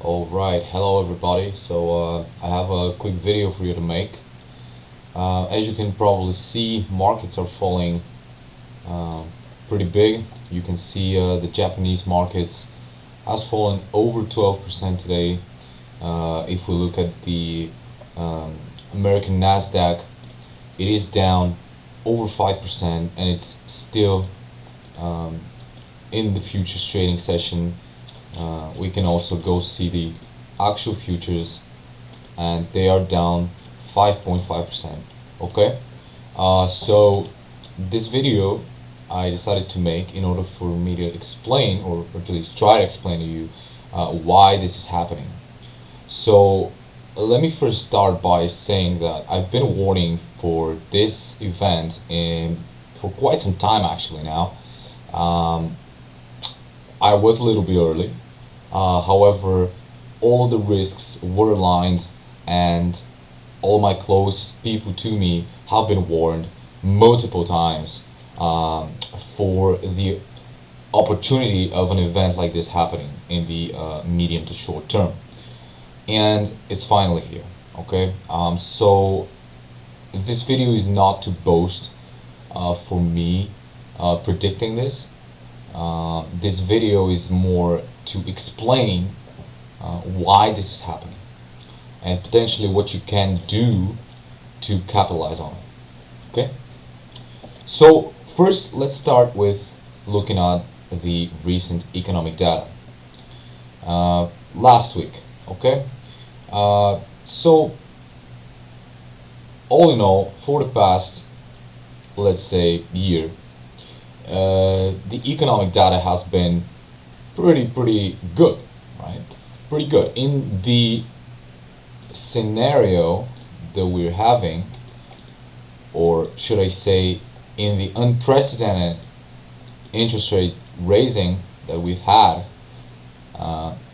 Alright, hello everybody. I have a quick video for you to make. As you can probably see, markets are falling uh, pretty big. You can see the Japanese markets has fallen over 12% today. If we look at the um, American Nasdaq, it is down over 5%, and it's still um, in the futures trading session. We can also go see the actual futures, and they are down 5.5%. Okay, so this video I decided to make in order for me to explain, or at least try to explain to you why this is happening. So let me first start by saying that I've been warning for this event for quite some time actually now. Um, I was a little bit early. However, all the risks were aligned, and all my closest people to me have been warned multiple times for the opportunity of an event like this happening in the medium to short term. And it's finally here. Okay, so this video is not to boast for me predicting this. This video is more to explain why this is happening and potentially what you can do to capitalize on it. Okay? So first, let's start with looking at the recent economic data last week. Okay? So all in all, for the past, let's say, year, the economic data has been pretty good, right? Pretty good. In the scenario that we're having, or should I say, in the unprecedented interest rate raising that we've had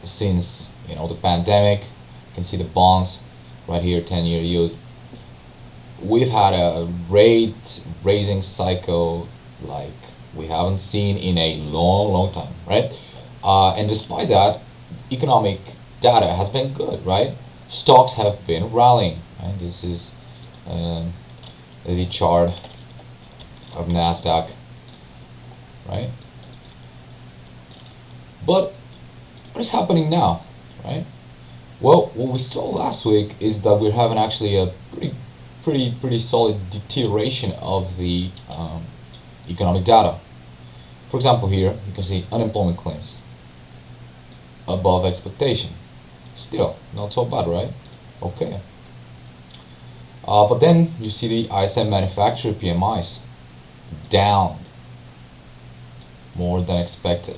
since the pandemic. You can see the bonds right here, 10-year yield. We've had a rate raising cycle like we haven't seen in a long time, right? And despite that, economic data has been good, right? Stocks have been rallying, right? This is the chart of Nasdaq, right? But what is happening now, right? Well, what we saw last week is that we're having actually a pretty solid deterioration of the economic data. For example, here you can see unemployment claims above expectation. Still not so bad, right? Okay. But then you see the ISM manufacturer PMIs down more than expected.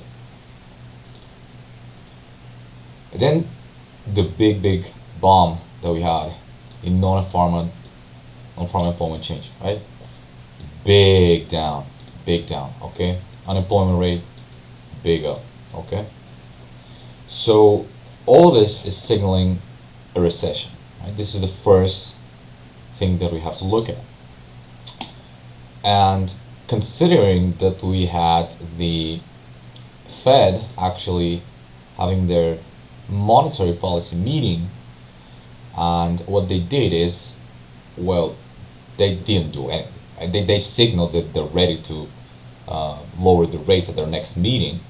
And then the big bomb that we had in non-farm employment change, right? Big down, okay? Unemployment rate, big up, okay? So all this is signaling a recession, right? This is the first thing that we have to look at. And considering that we had the Fed actually having their monetary policy meeting, and what they did is, well, they didn't do anything. Right? They signaled that they're ready to lower the rates at their next meeting.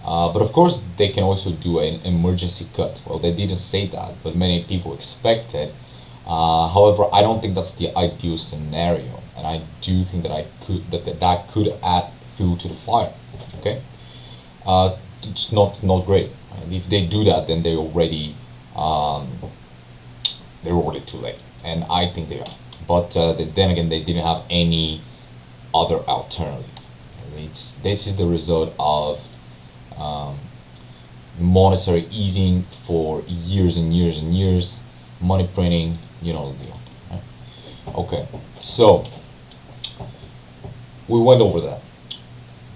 But of course, they can also do an emergency cut. Well, they didn't say that, but many people expected. However, I don't think that's the ideal scenario, and I do think that that could add fuel to the fire. Okay, it's not great. Right? If they do that, then they're already too late, and I think they are. But then again, they didn't have any other alternative. This is the result of monetary easing for years and years, money printing, you know the deal. Right? Okay, so we went over that.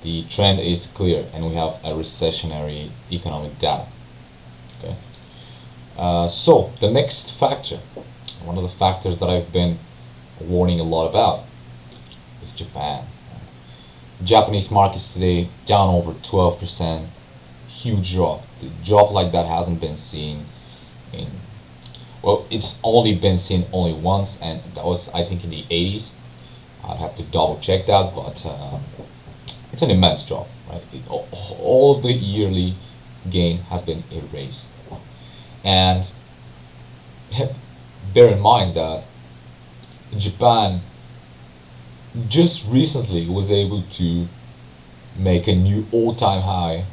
The trend is clear, and we have a recessionary economic data. Okay, so the next factor, one of the factors that I've been warning a lot about, is Japan. Japanese markets today down over 12%, huge drop. The drop like that hasn't been seen in, well, it's only been seen only once, and that was, I think, in the 80s. I'd have to double check that, but it's an immense drop, right? All of the yearly gain has been erased. And bear in mind that Japan just recently was able to make a new all-time high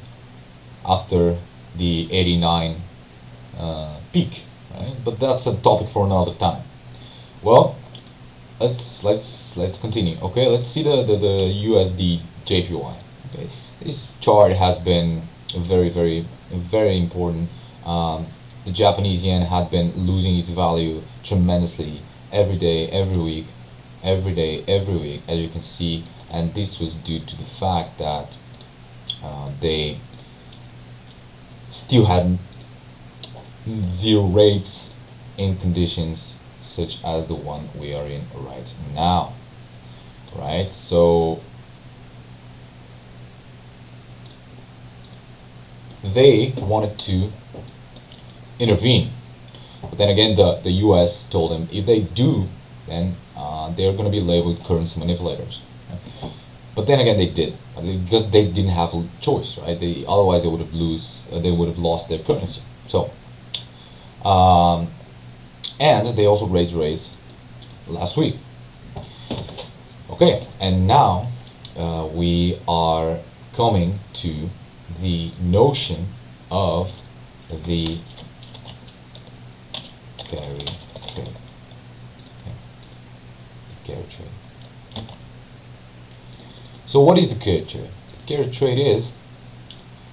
after the 89 peak, right? But that's a topic for another time. Well, let's continue. Okay, let's see the USD JPY. Okay, this chart has been very important. The Japanese yen had been losing its value tremendously every day, every week, every day, every week, as you can see, and this was due to the fact that they still had zero rates in conditions such as the one we are in right now, right? So they wanted to intervene, but then again the US told them if they do, then they're going to be labeled currency manipulators. But then again, they did, because they didn't have a choice, right? Otherwise they would have lost their currency. So and they also raised rates last week. Okay, and now we are coming to the notion of the carry trade. Okay. The carry trade. So what is the carry trade? The carry trade is,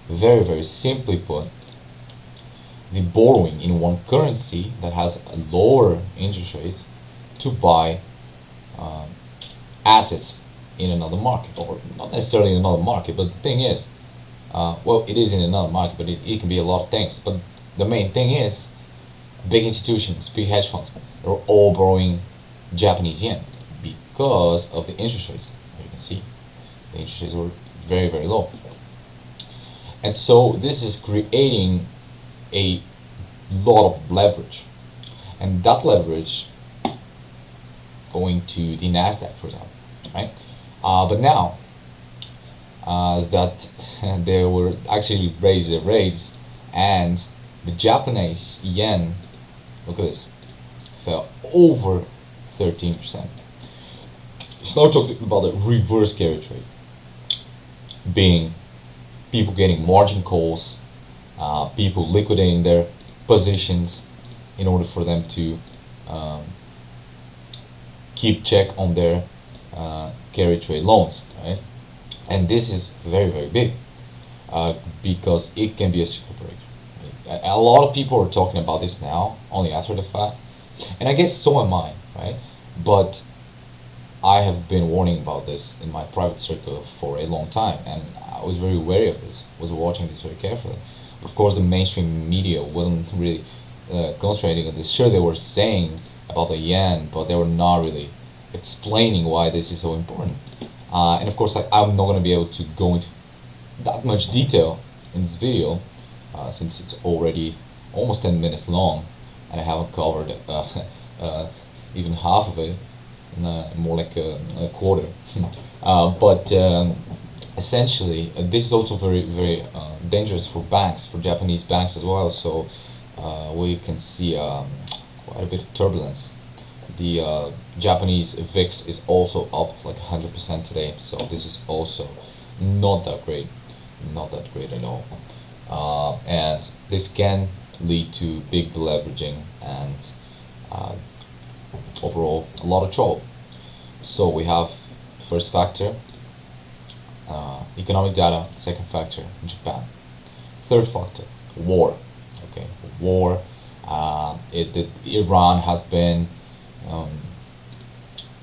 very simply put, the borrowing in one currency that has a lower interest rates to buy assets in another market, or not necessarily in another market, but the thing is, well, it is in another market, but it can be a lot of things. But the main thing is, big institutions, big hedge funds, they're all borrowing Japanese yen because of the interest rates. As you can see, the interest rates were very low. And so this is creating a lot of leverage. And that leverage going to the NASDAQ, for example, right? But now that they were actually raised their rates, and the Japanese yen, look at this, fell over 13%. It's now talking about the reverse carry trade, being people getting margin calls, people liquidating their positions in order for them to keep check on their carry trade loans, right? And this is very big because it can be a circuit breaker. A lot of people are talking about this now, only after the fact, and I guess so am I, right? But I have been warning about this in my private circle for a long time, and I was very wary of this, was watching this very carefully. Of course, the mainstream media wasn't really concentrating on this. Sure, they were saying about the yen, but they were not really explaining why this is so important. And of course, I'm not going to be able to go into that much detail in this video, since it's already almost 10 minutes long, and I haven't covered even half of it, more like a quarter. But essentially, this is also very dangerous for banks, for Japanese banks as well. So we can see quite a bit of turbulence. The Japanese VIX is also up like 100% today, so this is also not that great at all. And this can lead to big deleveraging and overall a lot of trouble. So we have first factor, economic data. Second factor, Japan. Third factor, war. Okay, war. Iran has been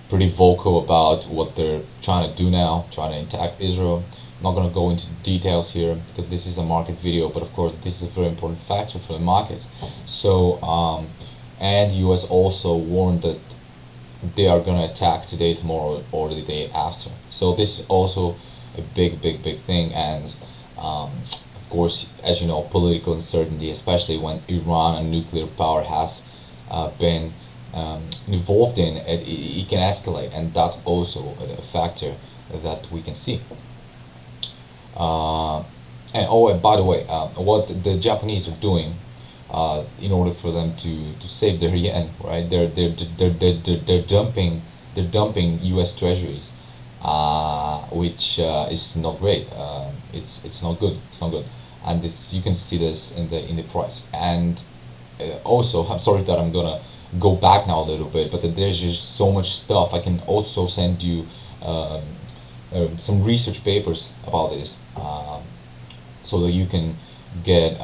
pretty vocal about what they're trying to do now, trying to attack Israel. I'm not going to go into details here because this is a market video, but of course this is a very important factor for the markets. So and US also warned that they are going to attack today, tomorrow, or the day after. So this is also a big thing, and course, as you know, political uncertainty, especially when Iran and nuclear power has been involved in, it can escalate, and that's also a factor that we can see. Uh, and oh, and by the way, what the Japanese are doing in order for them to save their yen, right? They're dumping U.S. treasuries, which is not great. It's not good. It's not good, and this you can see this in the price. And also, I'm sorry that I'm gonna go back now a little bit, but there's just so much stuff. I can also send you some research papers about this, so that you can get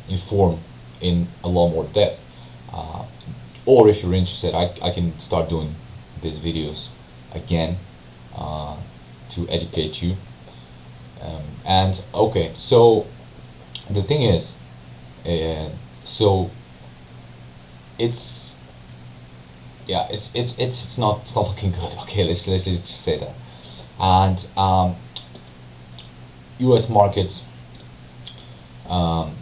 informed in a lot more depth. Uh, or if you're interested, I can start doing these videos again uh, to educate you. And okay, so the thing is, so it's yeah, it's not looking good. Okay, let's just say that. And U.S. markets um,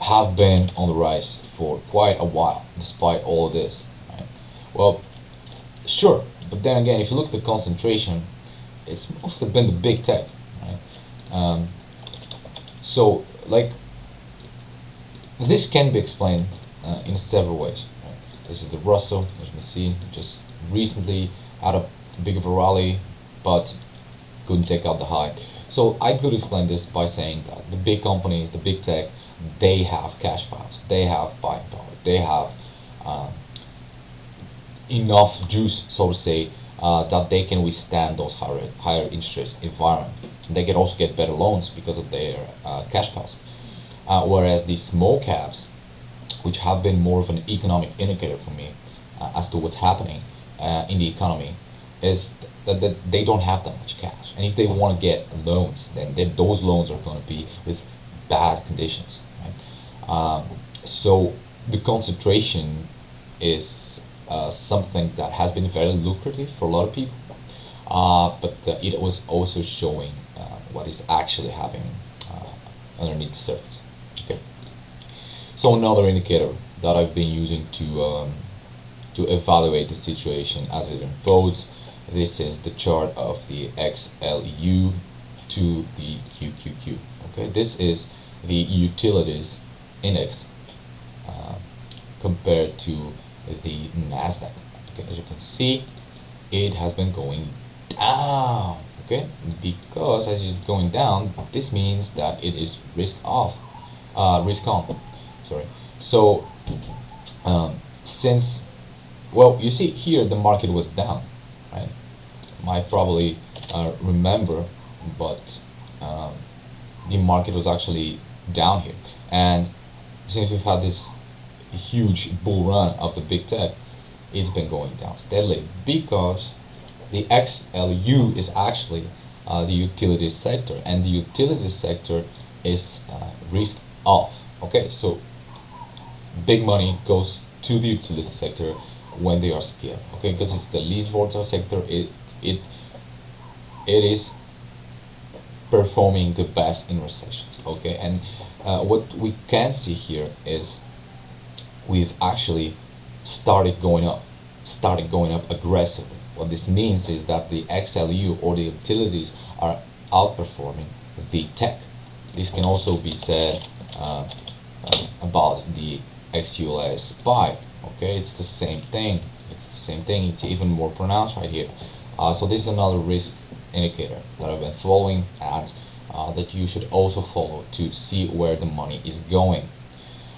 have been on the rise for quite a while, despite all of this. Right? Well, sure, but then again, if you look at the concentration, it's mostly been the big tech. Right? So, like, this can be explained in several ways. Right? This is the Russell, as you can see, just recently had a big of a rally, but couldn't take out the high. So I could explain this by saying that the big companies, the big tech, they have cash piles, they have buying power, they have um, enough juice, so to say, that they can withstand those higher interest rate environment. They can also get better loans because of their cash piles. Whereas the small caps, which have been more of an economic indicator for me as to what's happening in the economy, is that they don't have that much cash. And if they want to get loans, then those loans are going to be with bad conditions. Right? So the concentration is something that has been very lucrative for a lot of people, but it was also showing what is actually happening underneath the surface. Okay. So another indicator that I've been using to evaluate the situation as it unfolds. This is the chart of the XLU to the QQQ. Okay, this is the utilities index compared to the Nasdaq. Okay, as you can see, it has been going down. Okay, because as it's going down, this means that it is risk off, risk on. Sorry. So since, well, you see here the market was down. Right? Might probably remember, but the market was actually down here, and since we've had this huge bull run of the big tech, it's been going down steadily because the XLU is actually the utilities sector, and the utilities sector is risk off. Okay, so big money goes to the utility sector when they are scared. Okay, because it's the least volatile sector. It is performing the best in recessions. Okay, and what we can see here is we've actually started going up aggressively. What this means is that the XLU or the utilities are outperforming the tech. This can also be said about the XULA SPY. Okay, it's the same thing. It's even more pronounced right here. So this is another risk indicator that I've been following, and that you should also follow to see where the money is going.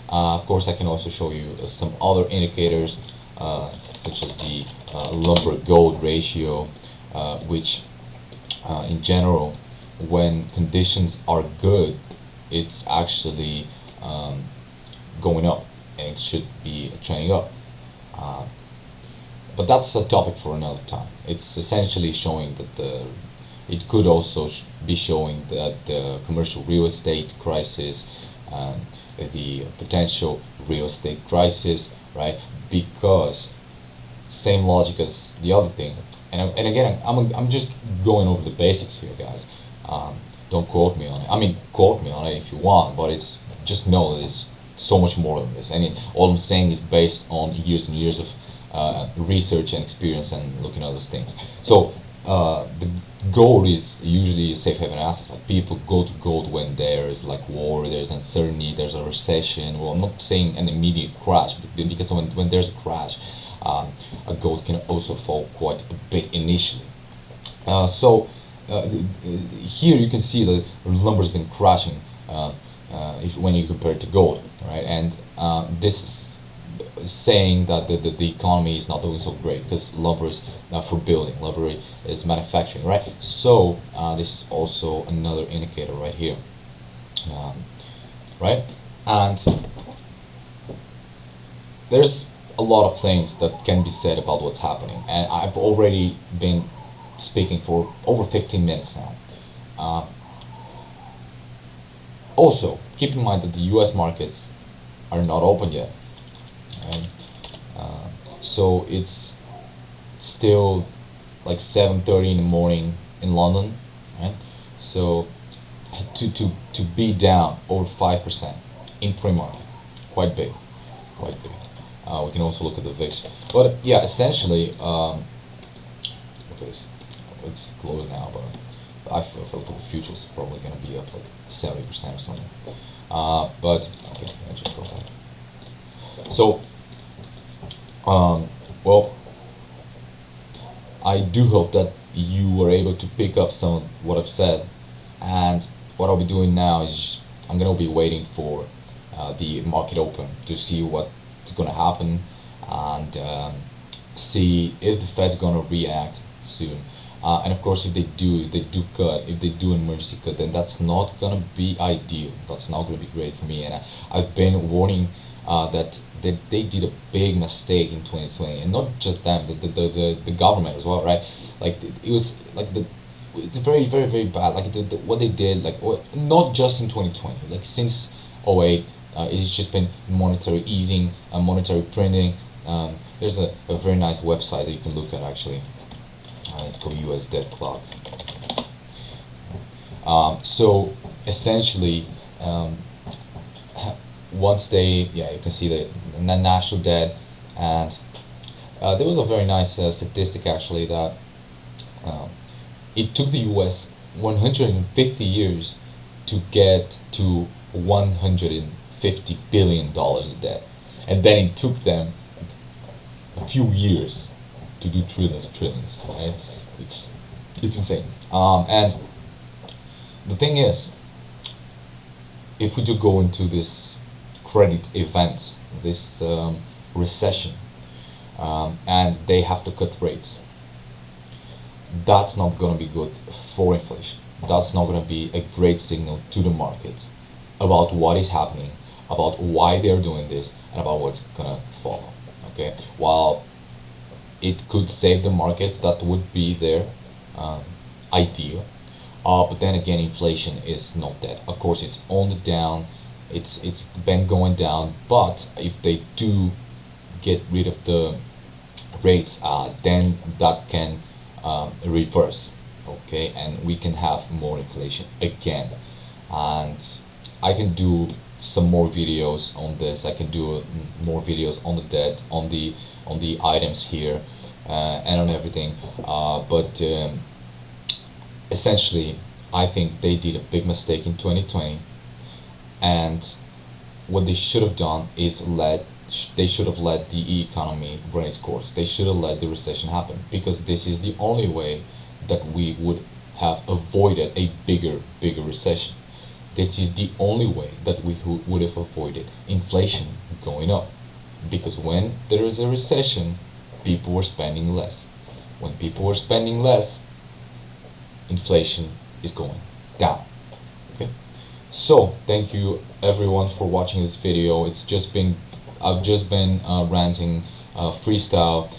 Of course, I can also show you some other indicators, such as the lumber gold ratio, which in general, when conditions are good, it's actually going up, and it should be trending up. But that's a topic for another time. It's essentially showing that it could also be showing that the commercial real estate crisis, the potential real estate crisis, right? Because same logic as the other thing. And again, I'm just going over the basics here, guys. Don't quote me on it. I mean, quote me on it if you want, but it's just know that it's so much more than this. All I'm saying is based on years and years of research and experience and looking at those things. So the gold is usually a safe haven asset. Like people go to gold when there's like war, there's uncertainty, there's a recession. Well, I'm not saying an immediate crash, but because when there's a crash, a gold can also fall quite a bit initially. Here you can see that the number's been crashing when you compare it to gold, right? And this is saying that the economy is not doing so great because lumber is for building, lumber is manufacturing, right? So this is also another indicator right here, right? And there's a lot of things that can be said about what's happening, and I've already been speaking for over 15 minutes now. Also, keep in mind that the US markets are not open yet. Right? So it's still like 7:30 in the morning in London, right? So to be down over 5% in pre-market, quite big, quite big. We can also look at the VIX, but yeah, essentially, okay, it's closed now, but I feel the future is probably going to be up like 70% or something. But okay, I just go back. So, well, I do hope that you were able to pick up some of what I've said, and what I'll be doing now is I'm going to be waiting for the market open to see what's going to happen, and see if the Fed's going to react soon. And of course, if they do cut, if they do an emergency cut, then that's not gonna be ideal. That's not gonna be great for me. And I've been warning that they did a big mistake in 2020, and not just them, the government as well, right? Like it was like it's very very very bad. Like what they did, like not just in 2020, like since '08, it's just been monetary easing and monetary printing. There's a very nice website that you can look at actually. It's called US Debt Clock. So essentially, once yeah, you can see the national debt, and there was a very nice statistic actually that it took the US 150 years to get to $150 billion of debt, and then it took them a few years to do trillions of trillions, right? It's insane. And the thing is, if we do go into this credit event, this recession, and they have to cut rates, that's not going to be good for inflation. That's not going to be a great signal to the markets about what is happening, about why they're doing this, and about what's going to follow. Okay, while it could save the markets, that would be their ideal. But then again, inflation is not that. Of course, it's on the down. It's been going down. But if they do get rid of the rates, then that can reverse. Okay, and we can have more inflation again. And I can do some more videos on this. I can do more videos on the debt, on the items here, and on everything. But essentially, I think they did a big mistake in 2020, and what they should have done is they should have let the economy run its course. They should have let the recession happen, because this is the only way that we would have avoided a bigger recession. This is the only way that we would have avoided inflation going up, because when there is a recession, people were spending less. When people were spending less, inflation is going down. Okay, so thank you everyone for watching this video. I've just been ranting, freestyle,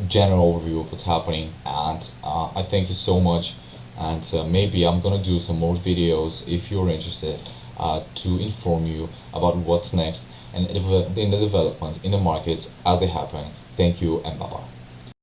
general overview of what's happening, and I thank you so much. And maybe I'm gonna do some more videos if you're interested, to inform you about what's next and in the development in the markets as they happen. Thank you, and bye bye.